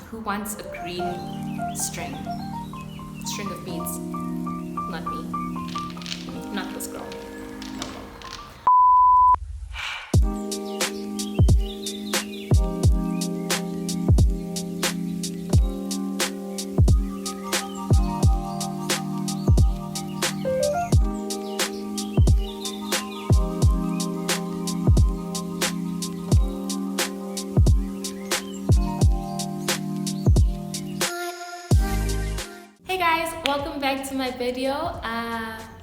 who wants a green string of beads? Not me. Not this girl. No. Hey guys, welcome back to my video.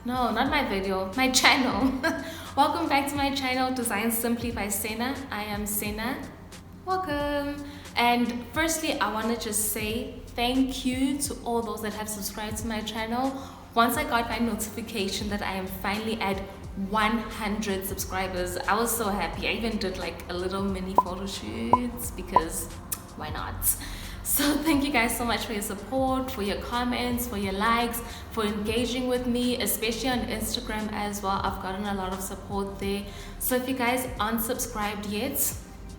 No, not my video, my channel. Welcome back to my channel, Designed Simply by Sena. I am Sena. Welcome. And firstly, I want to just say thank you to all those that have subscribed to my channel. Once I got my notification that I am finally at 100 subscribers, I was so happy. I even did like a little mini photo shoots because why not? So thank you guys so much for your support, for your comments, for your likes, for engaging with me, especially on Instagram as well. I've gotten a lot of support there. So if you guys aren't subscribed yet,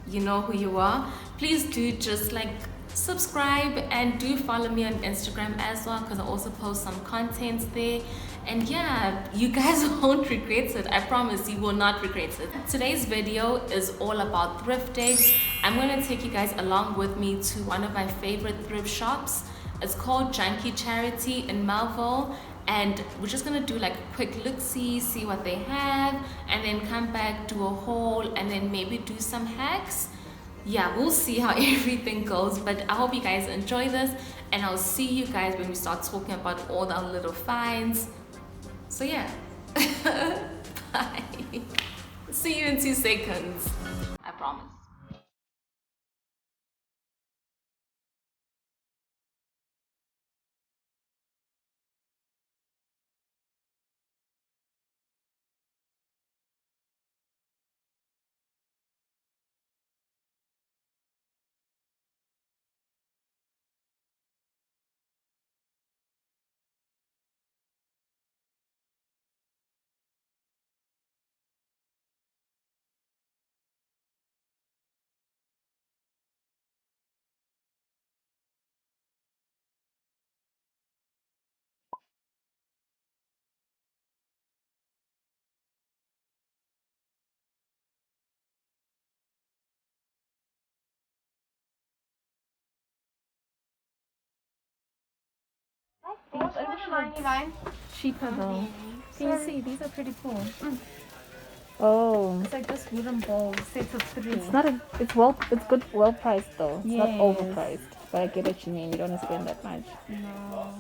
you know who you are. Please do just like subscribe and do follow me on Instagram as well, because I also post some content there. And yeah, you guys won't regret it. I promise you will not regret it. Today's video is all about thrifting. I'm going to take you guys along with me to one of my favorite thrift shops. It's called Junkie Charity in Melville. And we're just going to do like a quick look-see, see what they have, and then come back, do a haul, and then maybe do some hacks. Yeah, we'll see how everything goes, but I hope you guys enjoy this, and I'll see you guys when we start talking about all the little finds. So yeah, bye. See you in 2 seconds, I promise. Cheaper though. Can you see? These are pretty cool. Oh, It's like this wooden bowl, set of 3. it's not a. It's good, well priced though. It's not overpriced. But I get what you mean. You don't want to spend that much. No.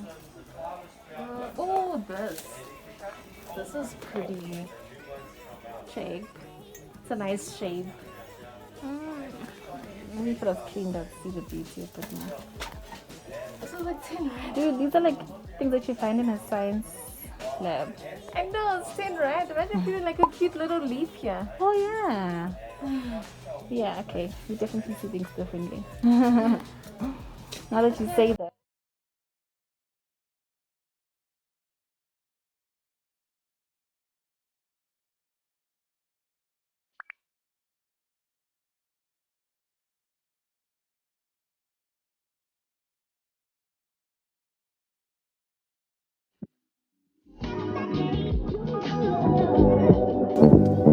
Oh, this. This is pretty shape. It's a nice shape. Maybe if it was cleaned up, see the beauty of it more. This is like 10 rand. Dude, these are like things that you find in a science lab. I know, it's 10 rand. Imagine if you had like a cute little leaf here. Oh yeah. Yeah. Okay. We definitely see things differently. Now that you say that.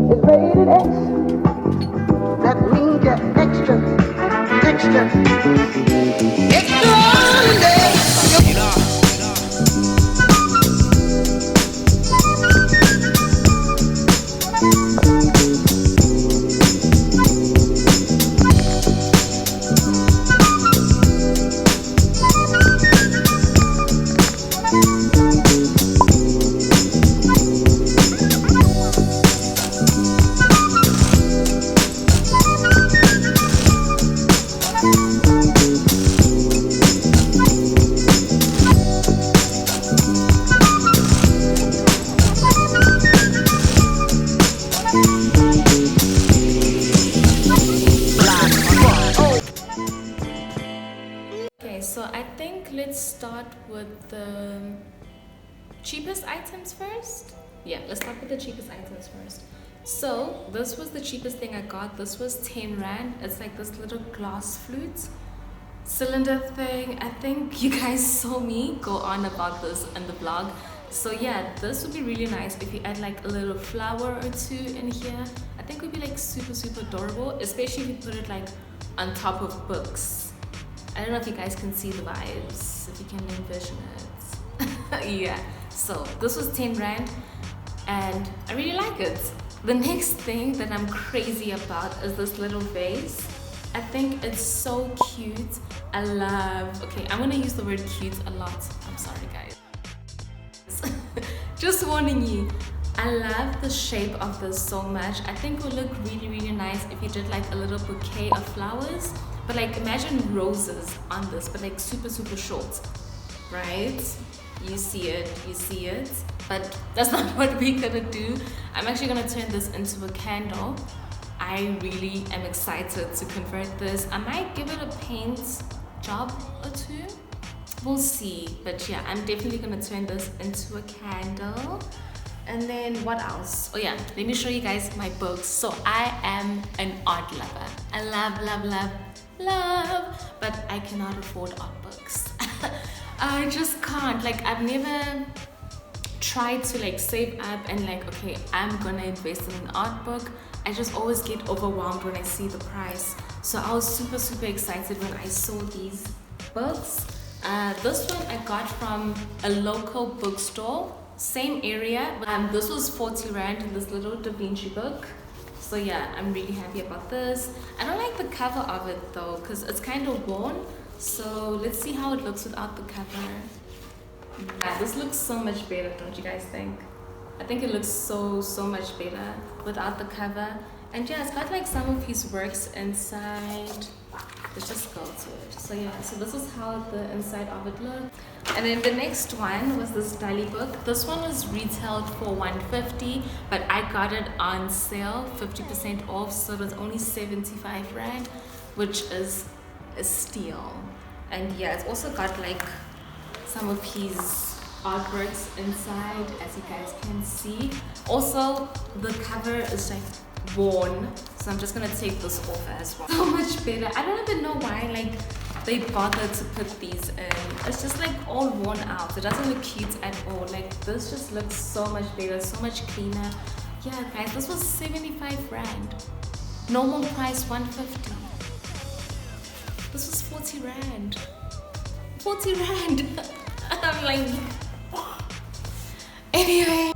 It's rated X. That means you're extra, extraordinary. Let's start with the cheapest items first. Yeah, let's start with the cheapest items first. So this was the cheapest thing I got. This was 10 rand. It's like this little glass flute. cylinder thing. I think you guys saw me go on about this in the vlog. So yeah, this would be really nice if you add like a little flower or two in here. I think it would be like super adorable, especially if you put it like on top of books. I don't know if you guys can see the vibes, if you can envision it. Yeah, so this was 10 rand and I really like it. The next thing that I'm crazy about is this little vase. I think it's so cute. I love, okay, I'm gonna use the word cute a lot. I'm sorry guys. Just warning you, I love the shape of this so much. I think it would look really nice if you did like a little bouquet of flowers, but like imagine roses on this, but like super short, right? You see it, but that's not what we're gonna do. I'm actually gonna turn this into a candle. I really am excited to convert this. I might give it a paint job or two. We'll see, but yeah, I'm definitely gonna turn this into a candle. And then what else? Oh yeah, let me show you guys my books. So I am an art lover. I love, but I cannot afford art books. I just can't. Like I've never tried to like save up and like, okay, I'm gonna invest in an art book. I just always get overwhelmed when I see the price. So I was super excited when I saw these books. This one I got from a local bookstore, same area. This was 40 rand in this little Da Vinci book. So yeah, I'm really happy about this. I don't like the cover of it though, because it's kind of worn. So let's see how it looks without the cover. Yeah, this looks so much better, don't you guys think? I think it looks so much better without the cover. And yeah, it's got like some of his works inside. Let's just go to it. So yeah, so this is how the inside of it looked. And then the next one was this Dali book. This one was retailed for 150, but I got it on sale, 50% off, so it was only 75 rand, which is a steal. And yeah, it's also got like some of his artworks inside, as you guys can see. Also, the cover is like worn, so I'm just gonna take this off as well. So much better. I don't even know why like they bothered to put these in. It's just like all worn out. It doesn't look cute at all. Like this just looks so much better, so much cleaner. Yeah guys, this was 75 rand. Normal price 150. This was 40 rand. 40 rand. I'm like, anyway,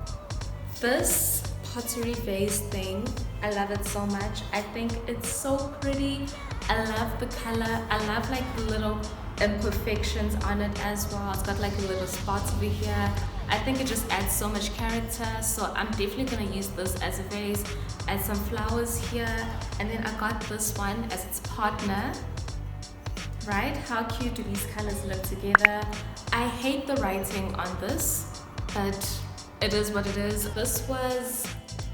this pottery vase thing, I love it so much. I think it's so pretty. I love the color. I love like the little imperfections on it as well. It's got like a little spots over here. I think it just adds so much character. So I'm definitely gonna use this as a vase. Add some flowers here, and then I got this one as its partner. Right? How cute do these colors look together? I hate the writing on this, but it is what it is. This was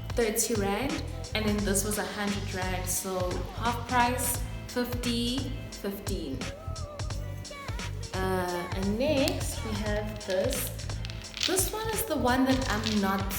30 rand, and then this was 100 rand, so half price, 50, 15. And next we have this. This one is the one that I'm not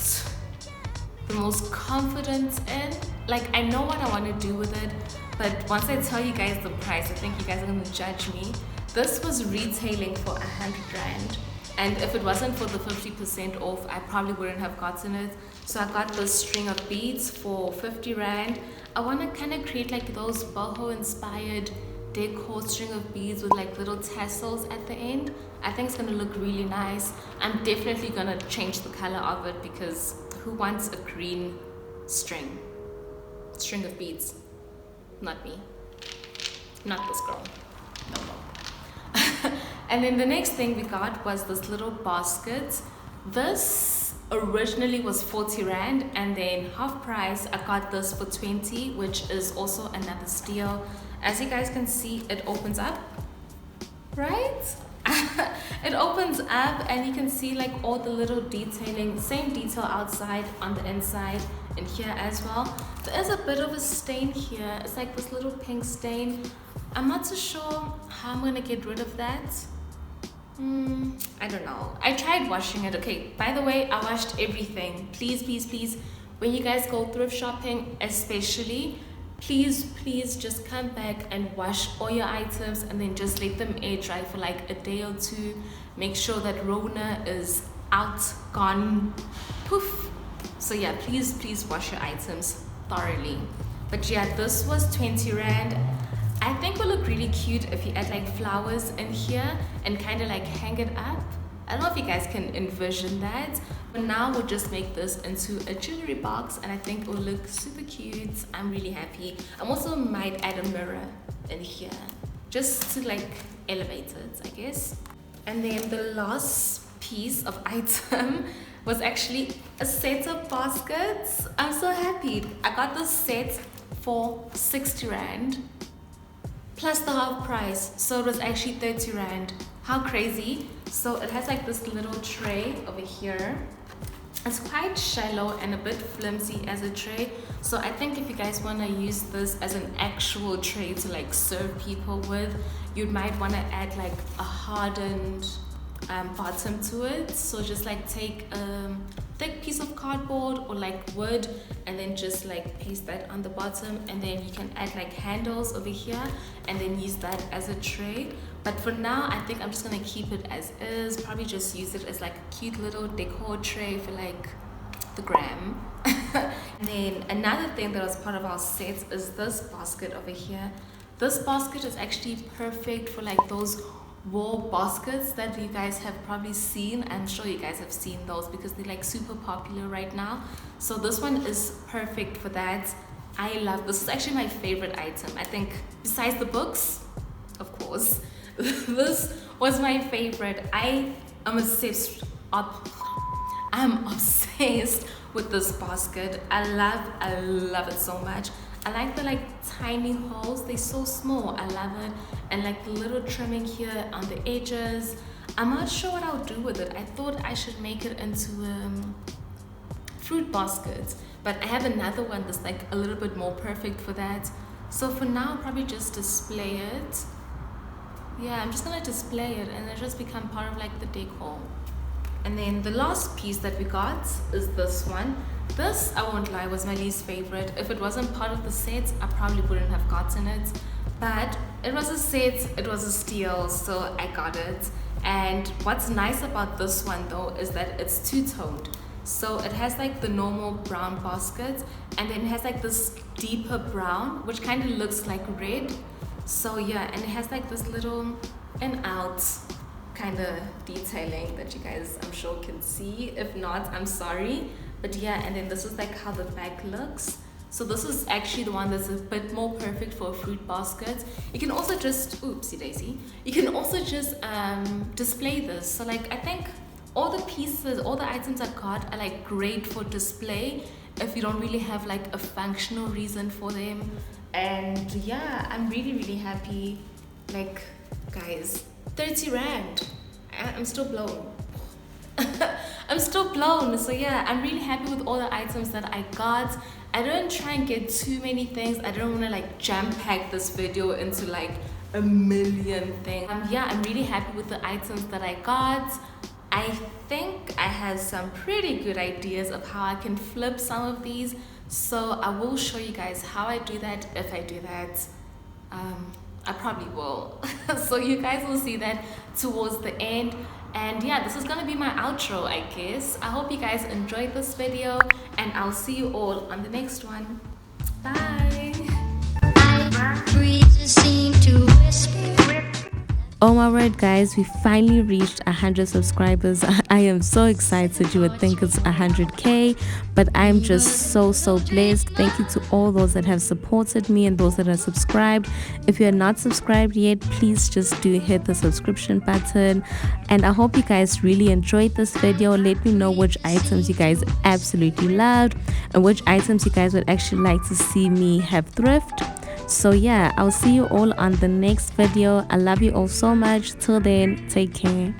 the most confident in. Like I know what I want to do with it, but once I tell you guys the price, I think you guys are going to judge me. This was retailing for 100 rand. And if it wasn't for the 50% off, I probably wouldn't have gotten it. So I got this string of beads for 50 rand. I want to kind of create like those boho inspired decor string of beads with like little tassels at the end. I think it's going to look really nice. I'm definitely going to change the color of it because who wants a green string of beads? Not me. Not this girl. No. And then the next thing we got was this little basket. This originally was 40 rand, and then half price I got this for 20, which is also another steal. As you guys can see, it opens up, right? It opens up and you can see like all the little detailing, same detail outside on the inside and here as well. There is a bit of a stain here. It's like this little pink stain. I'm not so sure how I'm gonna get rid of that. I don't know. I tried washing it. Okay, by the way, I washed everything. Please, when you guys go thrift shopping, especially, please just come back and wash all your items and then just let them air dry for like a day or two. Make sure that Rona is out, gone, poof. So yeah, please wash your items thoroughly. But yeah, this was 20 rand. I think will look really cute if you add like flowers in here and kind of like hang it up. I don't know if you guys can envision that, but now we'll just make this into a jewelry box and I think it will look super cute. I'm really happy. I also might add a mirror in here just to like elevate it, I guess. And then the last piece of item was actually a set of baskets. I'm so happy. I got this set for 60 rand plus the half price, so it was actually 30 rand. How crazy. So it has like this little tray over here. It's quite shallow and a bit flimsy as a tray, so I think if you guys want to use this as an actual tray to like serve people with, you might want to add like a hardened bottom to it. So just like take a thick piece of cardboard or like wood and then just like paste that on the bottom, and then you can add like handles over here and then use that as a tray. But for now I think I'm just gonna keep it as is, probably just use it as like a cute little decor tray for like the gram. And then another thing that was part of our set is this basket over here. This basket is actually perfect for like those wall baskets that you guys have probably seen. I'm sure you guys have seen those because they're like super popular right now. So this one is perfect for that. I love this. Is actually my favorite item, I think, besides the books, of course. This was my favorite. I'm obsessed with this basket. I love it so much. I like the like tiny holes, they're so small. I love it. And like the little trimming here on the edges. I'm not sure what I'll do with it. I thought I should make it into fruit baskets, but I have another one that's like a little bit more perfect for that. So for now I'll probably just display it. Yeah, I'm just gonna display it and it just become part of like the decor. And then the last piece that we got is this one. This, I won't lie, was my least favorite. If it wasn't part of the set, I probably wouldn't have gotten it. But it was a set, it was a steal, so I got it. And what's nice about this one though is that it's two-toned. So it has like the normal brown basket and then it has like this deeper brown, which kind of looks like red. So yeah, and it has like this little and out kind of detailing that you guys I'm sure can see. If not, I'm sorry. But yeah, and then this is like how the back looks. So this is actually the one that's a bit more perfect for a fruit basket. You can also just, oopsie daisy, you can also just display this. So like I think all the pieces, all the items I got are like great for display if you don't really have like a functional reason for them. And yeah, I'm really happy. Like guys, 30 rand. I'm still blown. I'm still blown. So yeah, I'm really happy with all the items that I got. I didn't try and get too many things. I don't want to like jam pack this video into like a million things. Yeah, I'm really happy with the items that I got. I think I have some pretty good ideas of how I can flip some of these. So I will show you guys how I do that. If I do that, I probably will. So you guys will see that towards the end. And yeah, this is gonna be my outro, I guess. I hope you guys enjoyed this video and I'll see you all on the next one. Bye. Oh my word, guys, we finally reached 100 subscribers. I am so excited. You would think it's 100k, but I'm just so blessed. Thank you to all those that have supported me and those that are subscribed. If you're not subscribed yet, please just do hit the subscription button. And I hope you guys really enjoyed this video. Let me know which items you guys absolutely loved and which items you guys would actually like to see me have thrift. So yeah, I'll see you all on the next video. I love you all so much. Till then, take care.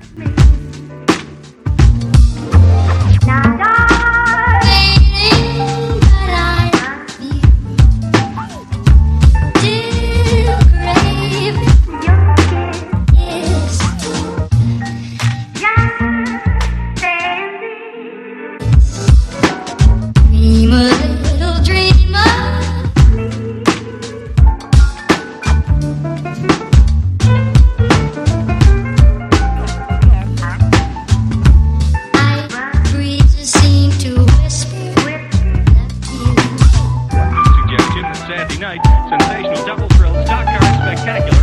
Sensational double thrill stock car spectacular.